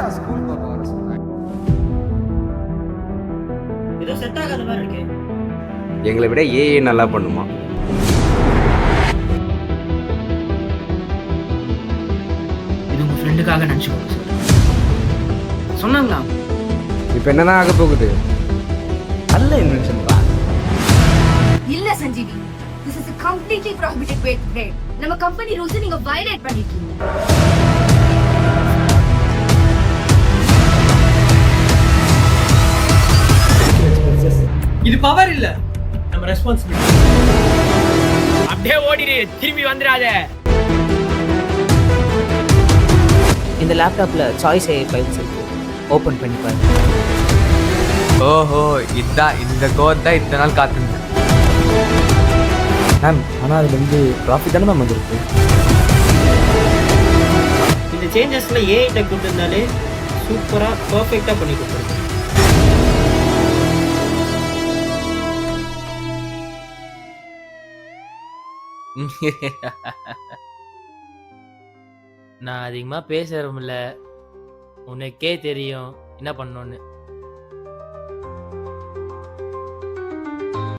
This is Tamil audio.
தான் ஸ்கூல் பக்கம் வர சொன்னாங்க. ஏதோ செட் ஆகாத மாதிரி இருக்கு. எங்களை விட ஏஏ நல்லா பண்ணுமா? இது உங்க ஃப்ரெண்டுக்காக நினைச்சுக்கோங்க சார். சொன்னாங்களா? இப்போ என்னதான் ஆக போகுது? நல்ல இன்வென்ஷன் தான். இல்ல Sanjeevi, this is a completely prohibited way to trade. நம்ம கம்பெனி ரூல்ஸ் நீங்க வயலேட் பண்ணிருக்கீங்க. இது பவர் இல்ல, நம்ம ரெஸ்பான்சிபிலிட்டி. அப்படியே ஓடிடு, திரும்பி வந்துடாத. இந்த லேப்டாப்ல சாய்ஸ் ஏ ஃபைல்ஸ் இருக்கு, ஓபன் பண்ணி பாருங்க. ஓஹோ, இதான் இந்த கோட் தான் இத்தனை நாள் காத்துருந்தேன் மேம். ஆனால் அதுலேருந்து ப்ராஃபிட் தானே மேம் வந்துருக்கு. இந்த சேஞ்சஸ்ல ஏஐ டெக் கொடுத்திருந்தாலே சூப்பரா பெர்ஃபெக்ட்டா பண்ணி கொடுத்துருக்கு. நான் அதிகமாக பேசுகிறோம்ல, உனக்கே தெரியும் என்ன பண்ணோன்னு.